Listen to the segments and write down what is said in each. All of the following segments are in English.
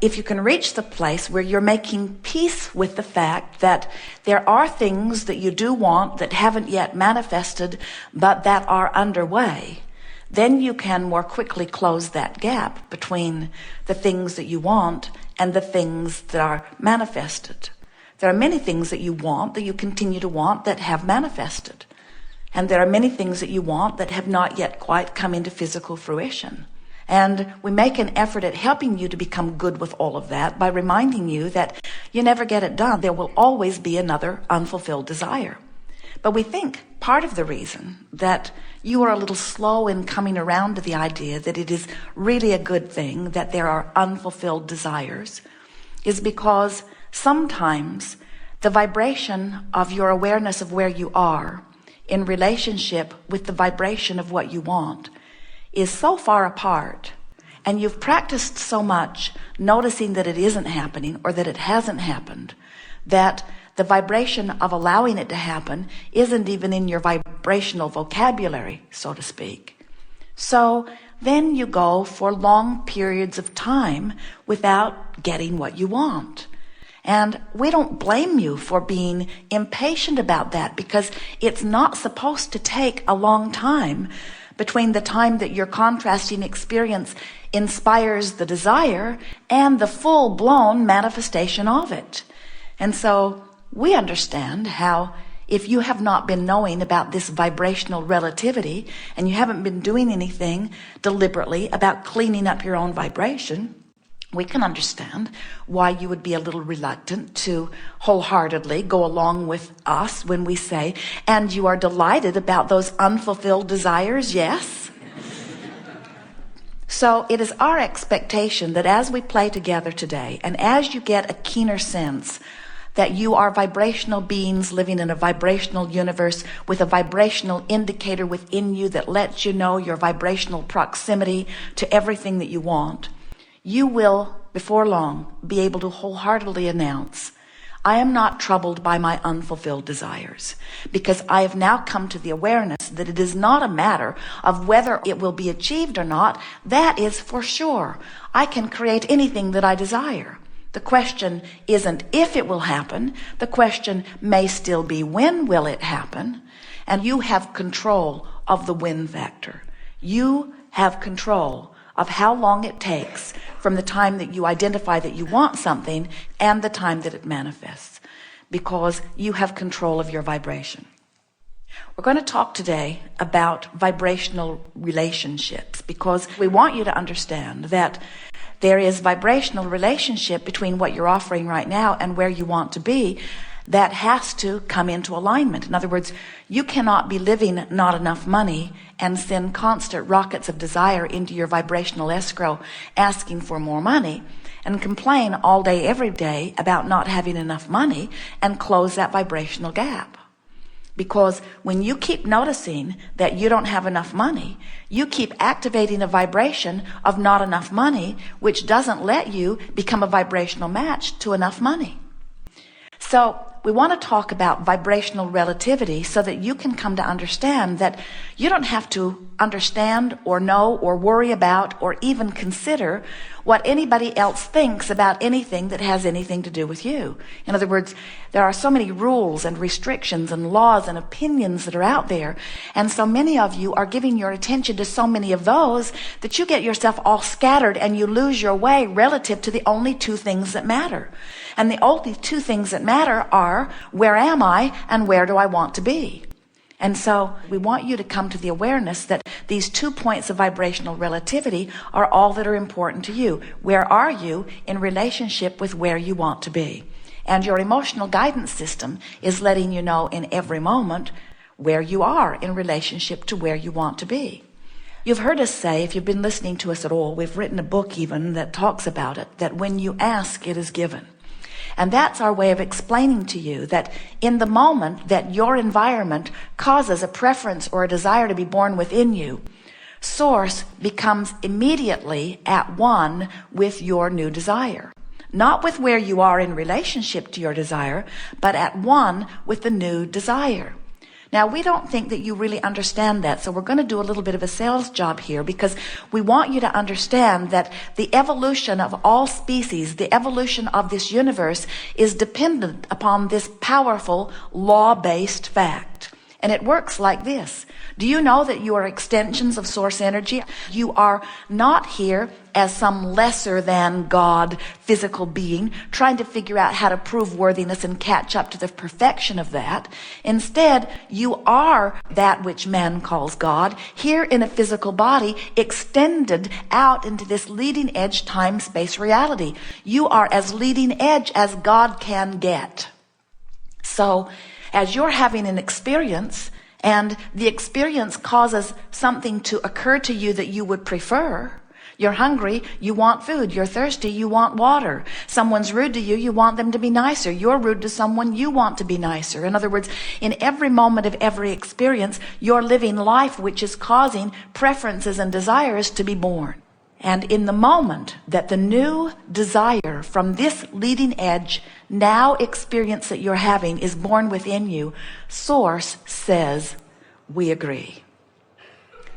if you can reach the place where you're making peace with the fact that there are things that you do want that haven't yet manifested, but that are underway, then you can more quickly close that gap between the things that you want and the things that are manifested. There are many things that you want that you continue to want that have manifested. And there are many things that you want that have not yet quite come into physical fruition. And we make an effort at helping you to become good with all of that by reminding you that you never get it done. There will always be another unfulfilled desire. But we think part of the reason that you are a little slow in coming around to the idea that it is really a good thing that there are unfulfilled desires is because sometimes the vibration of your awareness of where you are in relationship with the vibration of what you want is so far apart, and you've practiced so much noticing that it isn't happening or that it hasn't happened, that the vibration of allowing it to happen isn't even in your vibrational vocabulary, so to speak. So then you go for long periods of time without getting what you want. And we don't blame you for being impatient about that, because it's not supposed to take a long time between the time that your contrasting experience inspires the desire and the full-blown manifestation of it. And so we understand how if you have not been knowing about this vibrational relativity and you haven't been doing anything deliberately about cleaning up your own vibration, we can understand why you would be a little reluctant to wholeheartedly go along with us when we say, and you are delighted about those unfulfilled desires, yes? So it is our expectation that as we play together today, and as you get a keener sense that you are vibrational beings living in a vibrational universe with a vibrational indicator within you that lets you know your vibrational proximity to everything that you want, you will, before long, be able to wholeheartedly announce, I am not troubled by my unfulfilled desires, because I have now come to the awareness that it is not a matter of whether it will be achieved or not. That is for sure. I can create anything that I desire. The question isn't if it will happen. The question may still be when will it happen? And you have control of the when factor. You have control of how long it takes from the time that you identify that you want something and the time that it manifests, because you have control of your vibration. We're going to talk today about vibrational relationships, because we want you to understand that there is vibrational relationship between what you're offering right now and where you want to be that has to come into alignment. In other words, you cannot be living not enough money and send constant rockets of desire into your vibrational escrow asking for more money and complain all day, every day about not having enough money and close that vibrational gap. Because when you keep noticing that you don't have enough money, you keep activating a vibration of not enough money, which doesn't let you become a vibrational match to enough money. So we want to talk about vibrational relativity so that you can come to understand that you don't have to understand or know or worry about or even consider what anybody else thinks about anything that has anything to do with you. In other words, there are so many rules and restrictions and laws and opinions that are out there, and so many of you are giving your attention to so many of those that you get yourself all scattered and you lose your way relative to the only two things that matter. And the only two things that matter are, where am I and where do I want to be? And so we want you to come to the awareness that these 2 points of vibrational relativity are all that are important to you. Where are you in relationship with where you want to be? And your emotional guidance system is letting you know in every moment where you are in relationship to where you want to be. You've heard us say, if you've been listening to us at all, we've written a book even that talks about it, that when you ask, it is given. And that's our way of explaining to you that in the moment that your environment causes a preference or a desire to be born within you, Source becomes immediately at one with your new desire. Not with where you are in relationship to your desire, but at one with the new desire. Now, we don't think that you really understand that, so we're going to do a little bit of a sales job here, because we want you to understand that the evolution of all species, the evolution of this universe, is dependent upon this powerful law-based fact. And it works like this. Do you know that you are extensions of source energy? You are not here as some lesser than God physical being trying to figure out how to prove worthiness and catch up to the perfection of that. Instead, you are that which man calls God, here in a physical body, extended out into this leading edge time-space reality. You are as leading edge as God can get. So, as you're having an experience, and the experience causes something to occur to you that you would prefer. You're hungry, you want food. You're thirsty, you want water. Someone's rude to you, you want them to be nicer. You're rude to someone, you want to be nicer. In other words, in every moment of every experience, you're living life which is causing preferences and desires to be born. And in the moment that the new desire from this leading edge now experience that you're having is born within you, Source says, we agree.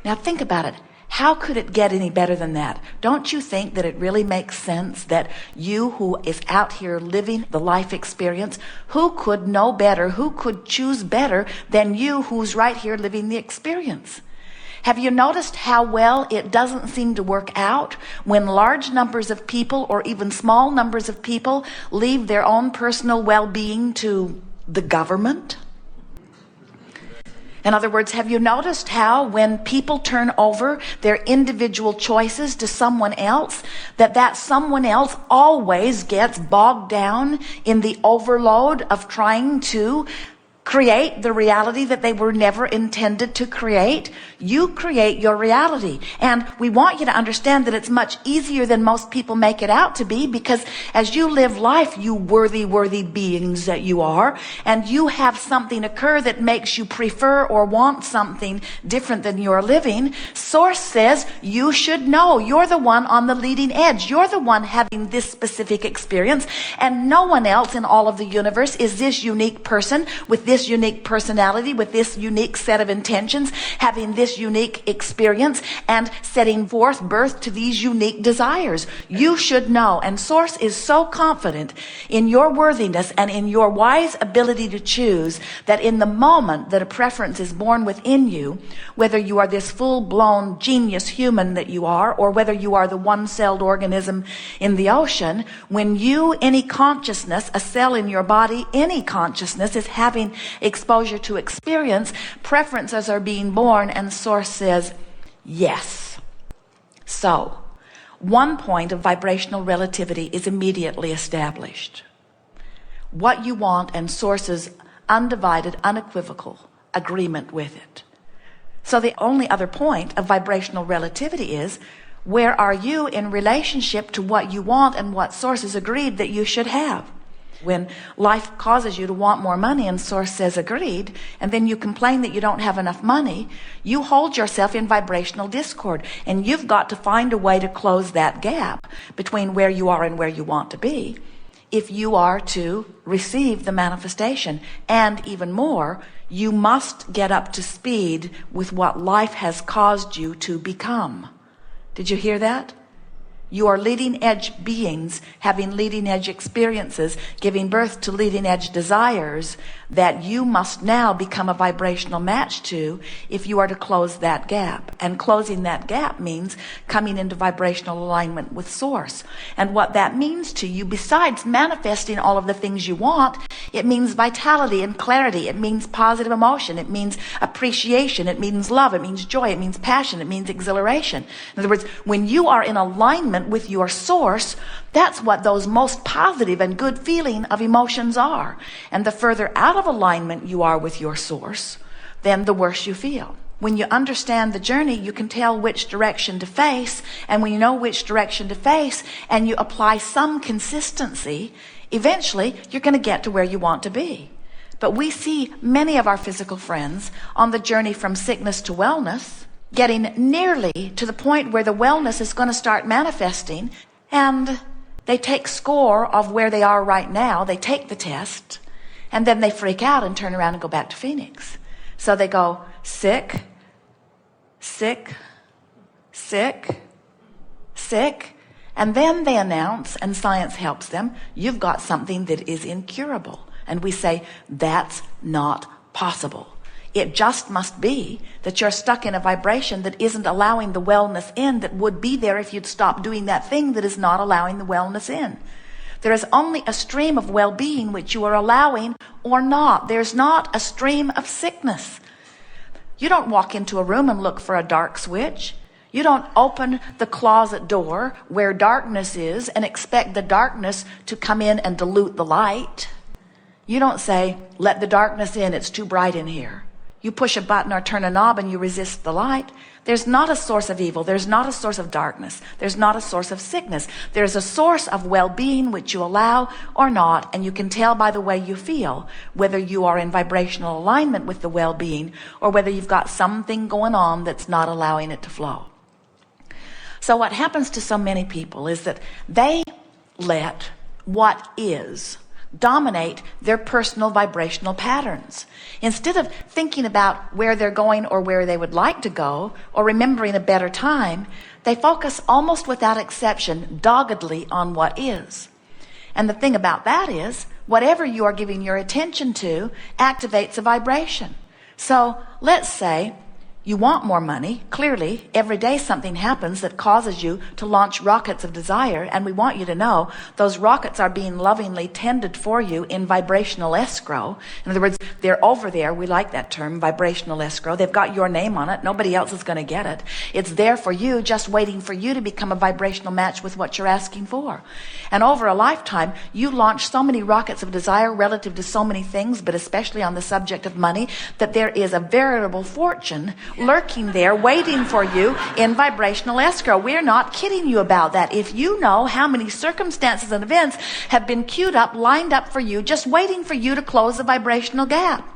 Now think about it. How could it get any better than that? Don't you think that it really makes sense that you who is out here living the life experience, who could know better, who could choose better than you who's right here living the experience? Have you noticed how well it doesn't seem to work out when large numbers of people or even small numbers of people leave their own personal well-being to the government? In other words, have you noticed how when people turn over their individual choices to someone else, that someone else always gets bogged down in the overload of trying to create the reality that they were never intended to create? You create your reality. And we want you to understand that it's much easier than most people make it out to be, because as you live life, you worthy beings that you are, and you have something occur that makes you prefer or want something different than you're living, Source says you should know. You're the one on the leading edge. You're the one having this specific experience, and no one else in all of the universe is this unique person with this unique personality, with this unique set of intentions, having this unique experience, and setting forth birth to these unique desires. You should know. And Source is so confident in your worthiness and in your wise ability to choose that in the moment that a preference is born within you, whether you are this full-blown genius human that you are, or whether you are the one-celled organism in the ocean, when you, any consciousness, a cell in your body, any consciousness is having exposure to experience, preferences are being born, and Source says, yes. So, one point of vibrational relativity is immediately established. What you want and Source's undivided, unequivocal agreement with it. So the only other point of vibrational relativity is, where are you in relationship to what you want and what Source has agreed that you should have? When life causes you to want more money and Source says agreed, and then you complain that you don't have enough money, you hold yourself in vibrational discord, and you've got to find a way to close that gap between where you are and where you want to be if you are to receive the manifestation. And even more, you must get up to speed with what life has caused you to become. Did you hear that? You are leading edge beings having leading edge experiences, giving birth to leading edge desires that you must now become a vibrational match to if you are to close that gap. And closing that gap means coming into vibrational alignment with Source. And what that means to you, besides manifesting all of the things you want, it means vitality and clarity. It means positive emotion. It means appreciation. It means love. It means joy. It means passion. It means exhilaration. In other words, when you are in alignment with your Source, that's what those most positive and good feeling of emotions are. And the further out of alignment you are with your Source, then the worse you feel. When you understand the journey, you can tell which direction to face, and when you know which direction to face and you apply some consistency, eventually you're going to get to where you want to be. But we see many of our physical friends on the journey from sickness to wellness, getting nearly to the point where the wellness is going to start manifesting, and they take score of where they are right now. They take the test, and then they freak out and turn around and go back to Phoenix. So they go sick, sick, sick, sick, and then they announce, and science helps them, you've got something that is incurable. And we say, that's not possible. It just must be that you're stuck in a vibration that isn't allowing the wellness in that would be there if you'd stop doing that thing that is not allowing the wellness in. There is only a stream of well-being which you are allowing or not. There's not a stream of sickness. You don't walk into a room and look for a dark switch. You don't open the closet door where darkness is and expect the darkness to come in and dilute the light. You don't say, let the darkness in, it's too bright in here. You push a button or turn a knob and you resist the light. There's not a source of evil. There's not a source of darkness. There's not a source of sickness. There's a source of well-being which you allow or not, and you can tell by the way you feel whether you are in vibrational alignment with the well-being or whether you've got something going on that's not allowing it to flow. So what happens to so many people is that they let what is dominate their personal vibrational patterns. Instead of thinking about where they're going or where they would like to go or remembering a better time, they focus almost without exception doggedly on what is. And the thing about that is, whatever you are giving your attention to activates a vibration. So let's say you want more money. Clearly, every day something happens that causes you to launch rockets of desire, and we want you to know those rockets are being lovingly tended for you in vibrational escrow. In other words, they're over there. We like that term, vibrational escrow. They've got your name on it. Nobody else is going to get it. It's there for you, just waiting for you to become a vibrational match with what you're asking for. And over a lifetime, you launch so many rockets of desire relative to so many things, but especially on the subject of money, that there is a veritable fortune lurking there waiting for you in vibrational escrow. We're not kidding you about that. If you know how many circumstances and events have been queued up, lined up for you, just waiting for you to close the vibrational gap.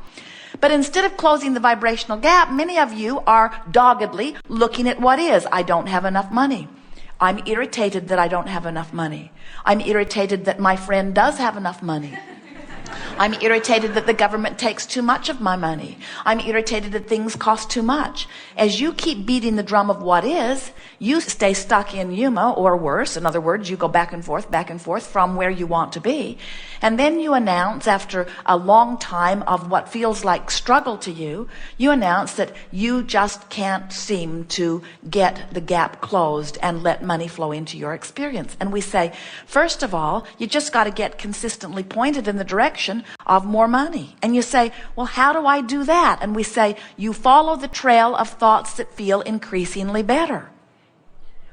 But instead of closing the vibrational gap, many of you are doggedly looking at what is. I don't have enough money. I'm irritated that I don't have enough money. I'm irritated that my friend does have enough money. I'm irritated that the government takes too much of my money. I'm irritated that things cost too much. As you keep beating the drum of what is, you stay stuck in Yuma, or worse. In other words, you go back and forth from where you want to be. And then you announce, after a long time of what feels like struggle to you, you announce that you just can't seem to get the gap closed and let money flow into your experience. And we say, first of all, you just got to get consistently pointed in the direction of more money. And you say, well, how do I do that? And we say, you follow the trail of thoughts that feel increasingly better.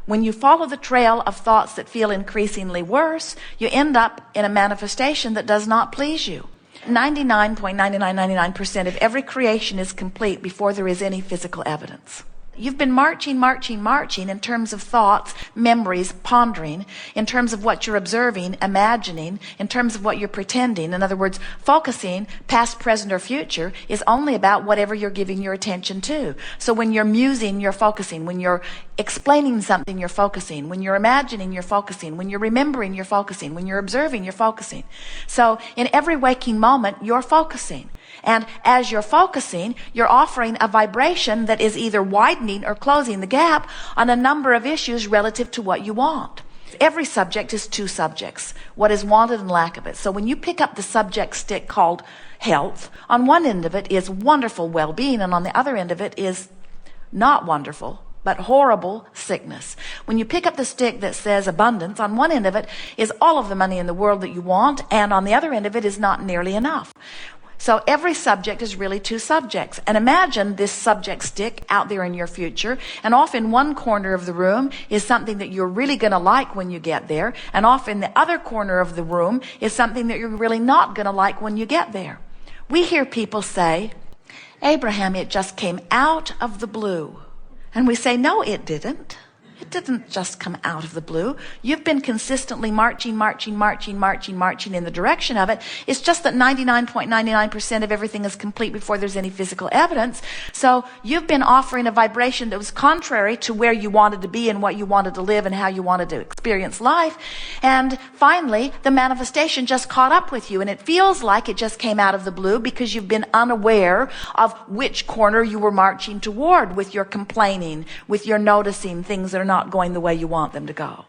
When you follow the trail of thoughts that feel increasingly worse, you end up in a manifestation that does not please you. 99.9999% of every creation is complete before there is any physical evidence. You've been marching in terms of thoughts, memories, pondering, in terms of what you're observing, imagining, in terms of what you're pretending. In other words, focusing, past, present, or future, is only about whatever you're giving your attention to. So when you're musing, you're focusing. When you're explaining something, you're focusing. When you're imagining, you're focusing. When you're remembering, you're focusing. When you're observing, you're focusing. So in every waking moment, you're focusing. And as you're focusing, you're offering a vibration that is either widening or closing the gap on a number of issues relative to what you want. Every subject is two subjects, what is wanted and lack of it. So when you pick up the subject stick called health, on one end of it is wonderful well-being, and on the other end of it is not wonderful, but horrible sickness. When you pick up the stick that says abundance, on one end of it is all of the money in the world that you want, and on the other end of it is not nearly enough. So every subject is really two subjects. And imagine this subject stick out there in your future, and off in one corner of the room is something that you're really going to like when you get there, and off in the other corner of the room is something that you're really not going to like when you get there. We hear people say, Abraham, it just came out of the blue. And we say, no, it didn't. It didn't just come out of the blue. You've been consistently marching in the direction of it. It's just that 99.99% of everything is complete before there's any physical evidence. So you've been offering a vibration that was contrary to where you wanted to be and what you wanted to live and how you wanted to experience life. And finally, the manifestation just caught up with you. And it feels like it just came out of the blue because you've been unaware of which corner you were marching toward with your complaining, with your noticing things that are not going the way you want them to go.